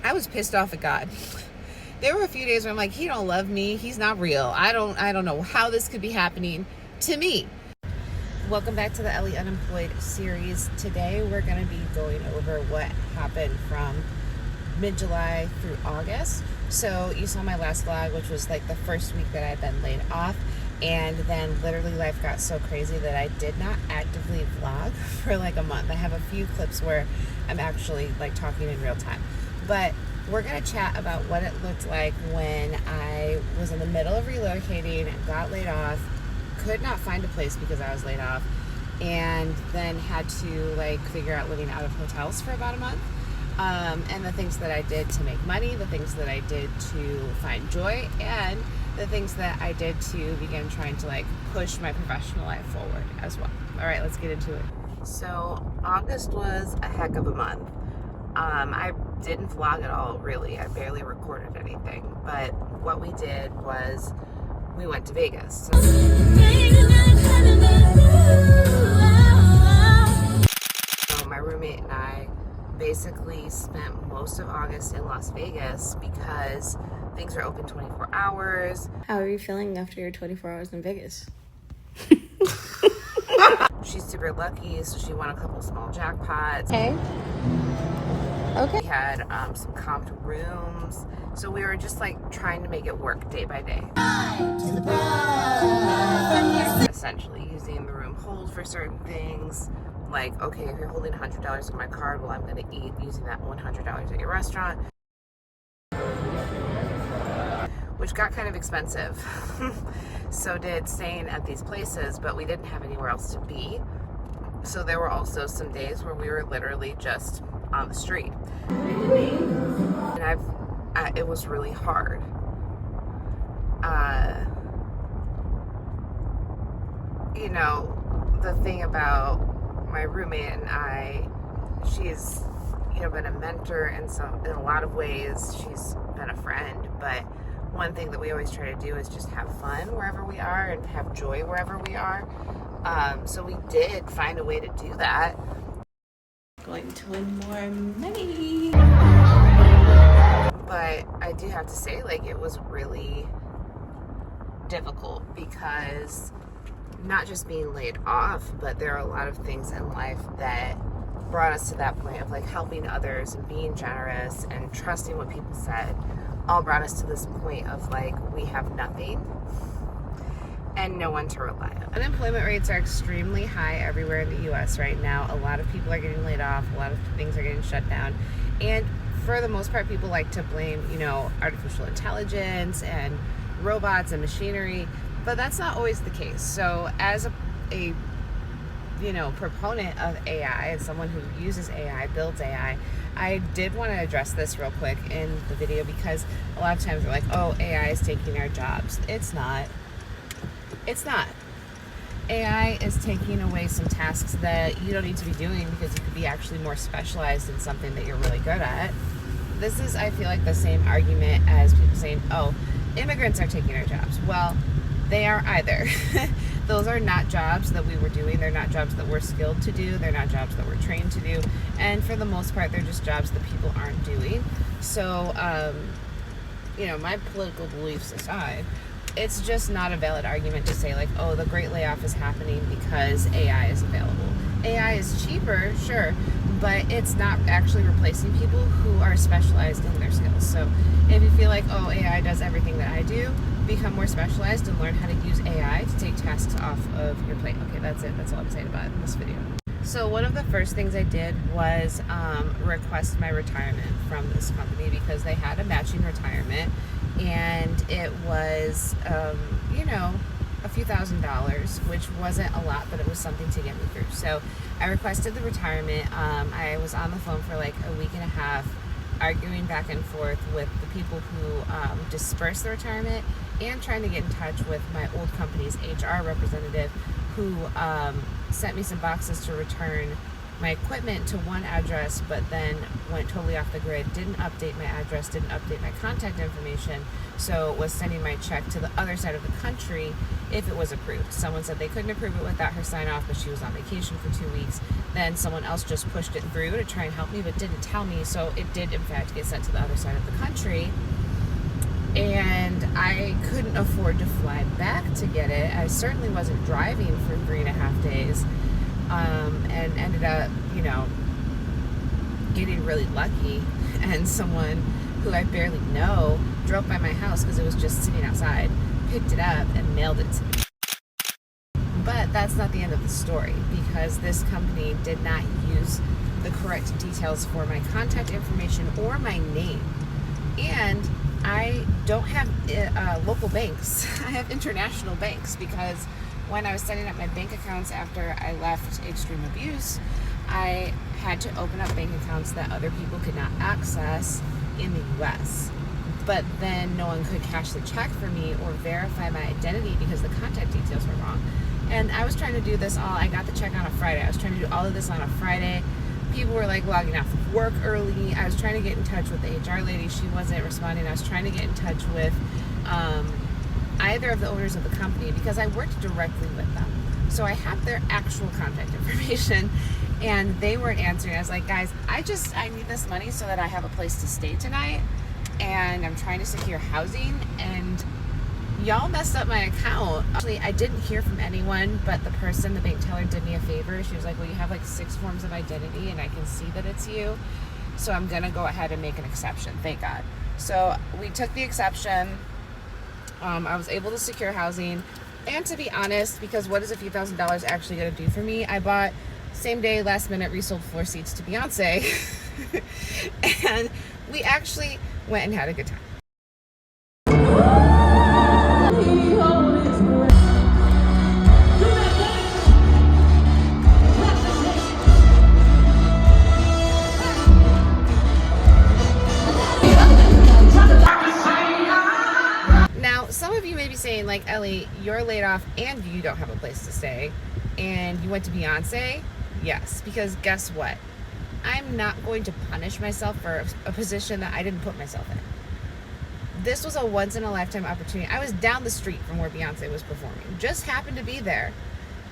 I was pissed off at God. There were a few days where I'm like, he don't love me. He's not real. I don't know how this could be happening to me. Welcome back to the Ellie Unemployed series. Today we're going to be going over what happened from mid-July through August. So you saw my last vlog, which was like the first week that I'd been laid off. And then literally life got so crazy that I did not actively vlog for like a month. I have a few clips where I'm actually like talking in real time. But we're going to chat about what it looked like when I was in the middle of relocating, got laid off, could not find a place because I was laid off, and then had to like figure out living out of hotels for about a month. And the things that I did to make money, the things that I did to find joy, and the things that I did to begin trying to like push my professional life forward as well. All right, let's get into it. So August was a heck of a month. I didn't vlog at all, really. I barely recorded anything. But what we did was we went to Vegas. So my roommate and I basically spent most of August in Las Vegas because things are open 24 hours. How are you feeling after your 24 hours in Vegas? She's super lucky, so she won a couple small jackpots. Okay. We had some comped rooms, so we were just like trying to make it work day by day. Essentially using the room hold for certain things. Like, okay, if you're holding $100 on my card, well, I'm going to eat using that $100 at your restaurant. Which got kind of expensive. So did staying at these places, but we didn't have anywhere else to be. So there were also some days where we were literally just on the street. And it was really hard. You know, the thing about my roommate and I, she's, you know, been a mentor in a lot of ways. She's been a friend, but one thing that we always try to do is just have fun wherever we are and have joy wherever we are. So we did find a way to do that. Going to win more money. But I do have to say, like, it was really difficult because not just being laid off, but there are a lot of things in life that brought us to that point of like helping others and being generous and trusting what people said, all brought us to this point of like we have nothing and no one to rely on. Unemployment rates are extremely high everywhere in the US right now. A lot of people are getting laid off, a lot of things are getting shut down, and for the most part people like to blame, you know, artificial intelligence and robots and machinery, but that's not always the case. So as a you know, proponent of AI and someone who uses AI, builds AI, I did want to address this real quick in the video because a lot of times we're like, oh, AI is taking our jobs. It's not. It's not. AI is taking away some tasks that you don't need to be doing because you could be actually more specialized in something that you're really good at. This is, I feel like, the same argument as people saying, oh, immigrants are taking our jobs. Well, they are either. Those are not jobs that we were doing. They're not jobs that we're skilled to do. They're not jobs that we're trained to do. And for the most part, they're just jobs that people aren't doing. So, you know, my political beliefs aside, it's just not a valid argument to say like, oh, the great layoff is happening because AI is available. AI is cheaper, sure, but it's not actually replacing people who are specialized in their skills. So if you feel like, oh, AI does everything that I do, become more specialized and learn how to use AI to take tasks off of your plate. Okay, that's it. That's all I'm saying about it in this video. So one of the first things I did was request my retirement from this company because they had a matching retirement, and it was, you know, a few $1,000s, which wasn't a lot, but it was something to get me through. So I requested the retirement. I was on the phone for like a week and a half, arguing back and forth with the people who dispersed the retirement and trying to get in touch with my old company's HR representative who sent me some boxes to return my equipment to one address, but then went totally off the grid, didn't update my address, didn't update my contact information, so was sending my check to the other side of the country if it was approved. Someone said they couldn't approve it without her sign off, but she was on vacation for 2 weeks. Then someone else just pushed it through to try and help me, but didn't tell me, so it did in fact get sent to the other side of the country. And I couldn't afford to fly back to get it. I certainly wasn't driving for 3.5 days, and ended up, getting really lucky. And someone who I barely know drove by my house because it was just sitting outside, picked it up, and mailed it to me. But that's not the end of the story, because this company did not use the correct details for my contact information or my name. And I don't have local banks. I have international banks, because when I was setting up my bank accounts after I left extreme abuse, I had to open up bank accounts that other people could not access in the US. But then no one could cash the check for me or verify my identity because the contact details were wrong. And I was trying to do this all, I got the check on a Friday. I was trying to do all of this on a Friday. People were like logging off of work early. I was trying to get in touch with the HR lady. She wasn't responding. I was trying to get in touch with either of the owners of the company, because I worked directly with them. So I have their actual contact information, and they weren't answering. I was like, guys, I need this money so that I have a place to stay tonight, and I'm trying to secure housing, and y'all messed up my account. Actually, I didn't hear from anyone, but the bank teller did me a favor. She was like, well, you have like 6 forms of identity, and I can see that it's you, so I'm gonna go ahead and make an exception. Thank God. So we took the exception. I was able to secure housing, and to be honest, because what is a few $1,000s actually gonna do for me, I bought same day, last minute resold floor seats to Beyoncé. And we actually went and had a good time. Now, some of you may be saying, like, Ellie, you're laid off and you don't have a place to stay, and you went to Beyoncé? Yes, because guess what? I'm not going to punish myself for a position that I didn't put myself in. This was a once-in-a-lifetime opportunity. I was down the street from where Beyoncé was performing. Just happened to be there.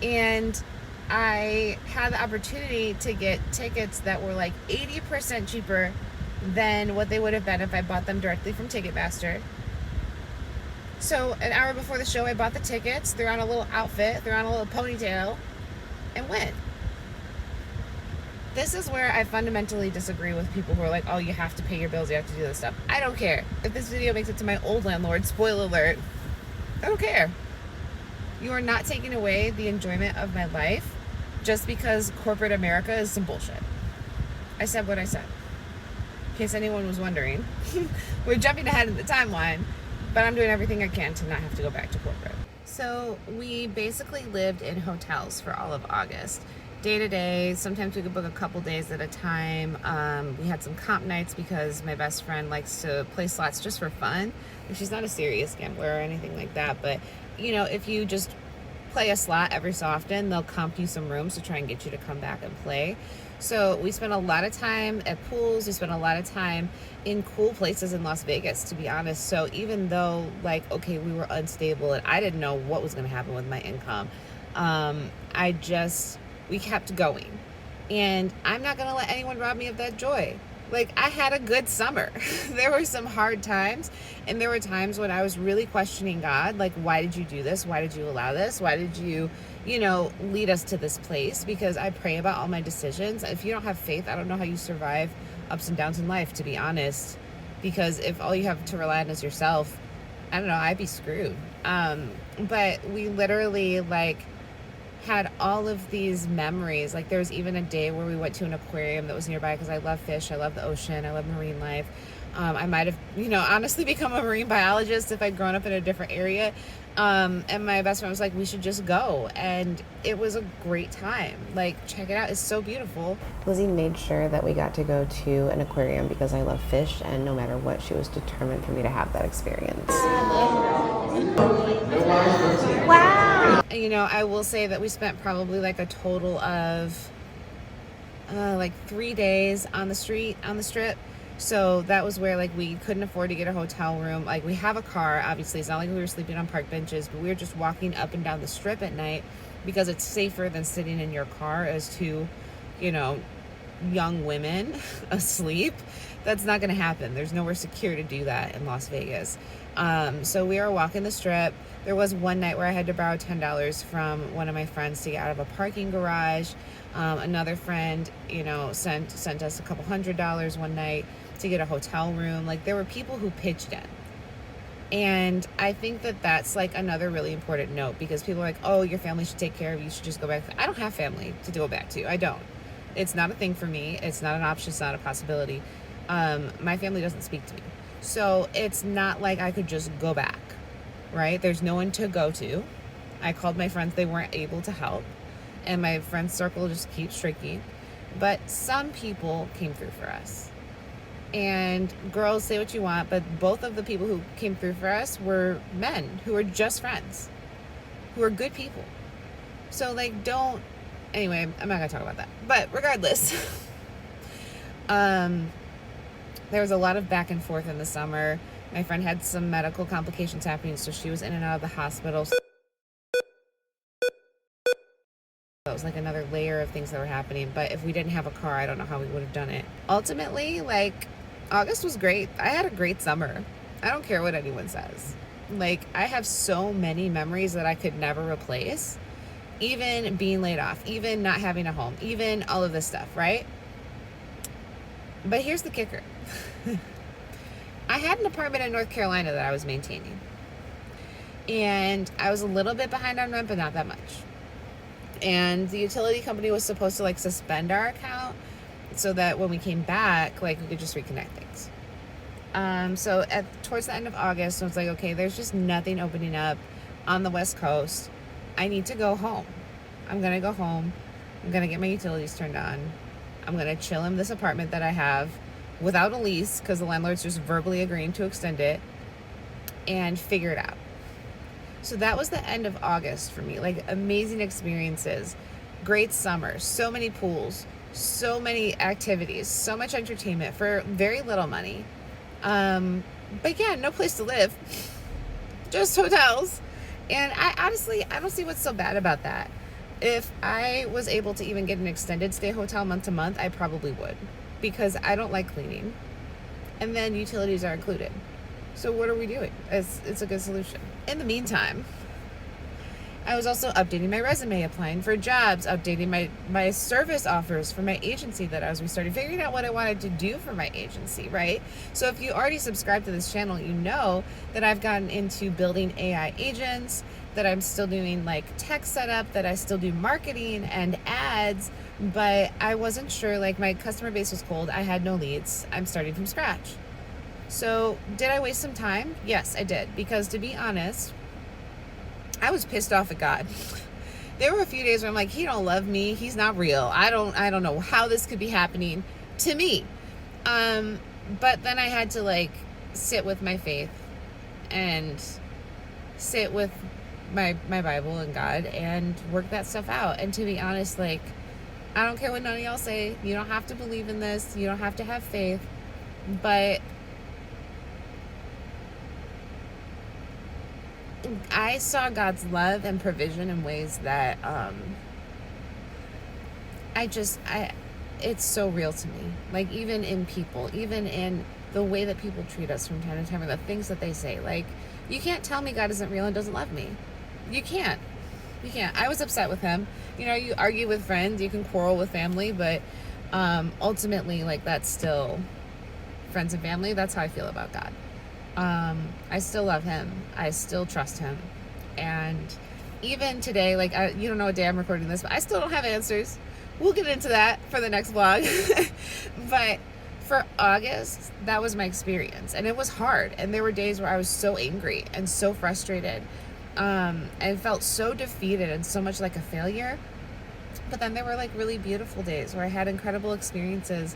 And I had the opportunity to get tickets that were like 80% cheaper than what they would have been if I bought them directly from Ticketmaster. So an hour before the show, I bought the tickets, threw on a little outfit, threw on a little ponytail, and went. This is where I fundamentally disagree with people who are like, oh, you have to pay your bills, you have to do this stuff. I don't care. If this video makes it to my old landlord, spoiler alert, I don't care. You are not taking away the enjoyment of my life just because corporate America is some bullshit. I said what I said. In case anyone was wondering. We're jumping ahead in the timeline, but I'm doing everything I can to not have to go back to corporate. So we basically lived in hotels for all of August. Day to day, sometimes we could book a couple days at a time. We had some comp nights because my best friend likes to play slots just for fun. And she's not a serious gambler or anything like that, but if you just play a slot every so often, they'll comp you some rooms to try and get you to come back and play. So we spent a lot of time at pools. We spent a lot of time in cool places in Las Vegas, to be honest. So even though, we were unstable and I didn't know what was going to happen with my income, we kept going. And I'm not going to let anyone rob me of that joy. I had a good summer. There were some hard times, and there were times when I was really questioning God, why did you do this? Why did you allow this? Why did you, lead us to this place? Because I pray about all my decisions. If you don't have faith, I don't know how you survive ups and downs in life, to be honest. Because if all you have to rely on is yourself, I don't know, I'd be screwed. But we literally, had all of these memories. There was even a day where we went to an aquarium that was nearby because I love fish, I love the ocean, I love marine life. I might have, honestly become a marine biologist if I'd grown up in a different area. And my best friend was like, we should just go. And it was a great time. Check it out. It's so beautiful. Lizzie made sure that we got to go to an aquarium because I love fish, and no matter what, she was determined for me to have that experience. Wow. I will say that we spent probably a total of like 3 days on the strip. So that was where like we couldn't afford to get a hotel room. Like we have a car, obviously. It's not like we were sleeping on park benches, but we were just walking up and down the strip at night because it's safer than sitting in your car as two, you know, young women asleep. That's not going to happen. There's nowhere secure to do that in Las Vegas. So we were walking the strip. There was one night where I had to borrow $10 from one of my friends to get out of a parking garage. Another friend, you know, sent us a couple $100 one night to get a hotel room. Like there were people who pitched in. And I think that that's like another really important note, because people are like, oh, your family should take care of you. You should just go back. I don't have family to go back to. I don't. It's not a thing for me. It's not an option. It's not a possibility. My family doesn't speak to me. So it's not like I could just go back, right? There's no one to go to. I called my friends. They weren't able to help. And my friend circle just keeps shrinking. But some people came through for us. And girls, say what you want, but both of the people who came through for us were men who were just friends, who are good people. So like, don't, anyway, I'm not gonna talk about that. But regardless, there was a lot of back and forth in the summer. My friend had some medical complications happening, so she was in and out of the hospital. So it was like another layer of things that were happening. But if we didn't have a car, I don't know how we would have done it. Ultimately, like, August was great. I had a great summer. I don't care what anyone says. Like, I have so many memories that I could never replace. Even being laid off, even not having a home, even all of this stuff, right? But here's the kicker. I had an apartment in North Carolina that I was maintaining. And I was a little bit behind on rent, but not that much. And the utility company was supposed to like suspend our account so that when we came back, like we could just reconnect things. So towards the end of August, I was like, okay, there's just nothing opening up on the West Coast. I need to go home. I'm going to go home. I'm going to get my utilities turned on. I'm going to chill in this apartment that I have without a lease because the landlord's just verbally agreeing to extend it, and figure it out. So that was the end of August for me. Like, amazing experiences, great summer, so many pools, so many activities, so much entertainment for very little money. But yeah, no place to live, just hotels. And I honestly don't see what's so bad about that. If I was able to even get an extended stay hotel month to month, I probably would, because I don't like cleaning. And then utilities are included. So what are we doing? It's a good solution. In the meantime, I was also updating my resume, applying for jobs, updating my service offers for my agency that I was restarting, figuring out what I wanted to do for my agency, right? So if you already subscribe to this channel, you know that I've gotten into building AI agents, that I'm still doing like tech setup, that I still do marketing and ads, but I wasn't sure, like my customer base was cold. I had no leads. I'm starting from scratch. So did I waste some time? Yes, I did. Because to be honest, I was pissed off at God. There were a few days where I'm like, he don't love me. He's not real. I don't know how this could be happening to me. But then I had to like sit with my faith and sit with my Bible and God and work that stuff out. And to be honest, like, I don't care what none of y'all say. You don't have to believe in this. You don't have to have faith. But I saw God's love and provision in ways that it's so real to me. Like, even in people, even in the way that people treat us from time to time, or the things that they say. Like, you can't tell me God isn't real and doesn't love me. You can't. I was upset with him. You know, you argue with friends, you can quarrel with family, but ultimately, like, that's still friends and family. That's how I feel about God. I still love him. I still trust him. And even today, like, you don't know what day I'm recording this, but I still don't have answers. We'll get into that for the next vlog. But for August, that was my experience. And it was hard. And there were days where I was so angry and so frustrated. I felt so defeated and so much like a failure. But then there were like really beautiful days where I had incredible experiences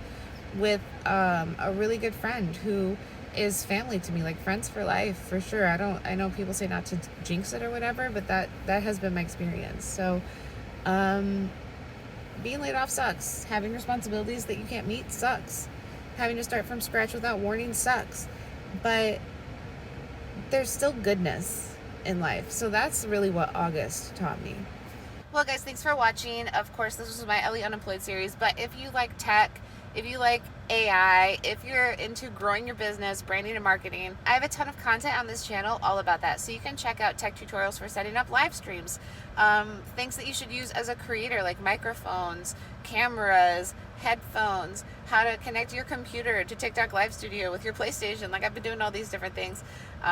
with a really good friend who is family to me, like friends for life, for sure. I know people say not to jinx it or whatever, but that has been my experience. So being laid off sucks. Having responsibilities that you can't meet sucks. Having to start from scratch without warning sucks. But there's still goodness in life. So that's really what August taught me. Well, guys, thanks for watching. Of course, this was my Ellie Unemployed series, but if you like tech, if you like AI, if you're into growing your business, branding and marketing, I have a ton of content on this channel all about that. So you can check out tech tutorials for setting up live streams, things that you should use as a creator, like microphones, cameras, headphones, how to connect your computer to TikTok Live Studio with your PlayStation. Like, I've been doing all these different things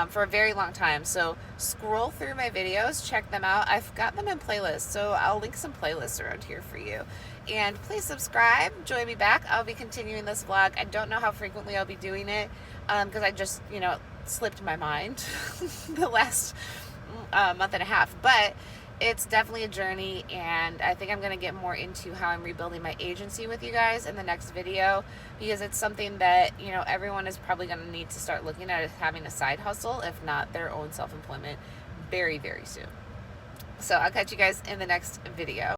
for a very long time. So scroll through my videos, check them out. I've got them in playlists, so I'll link some playlists around here for you. And please subscribe, join me back. I'll be continuing this vlog. I don't know how frequently I'll be doing it because I just, slipped my mind the last month and a half. But it's definitely a journey, and I think I'm going to get more into how I'm rebuilding my agency with you guys in the next video, because it's something that, everyone is probably going to need to start looking at as having a side hustle, if not their own self-employment, very, very soon. So I'll catch you guys in the next video.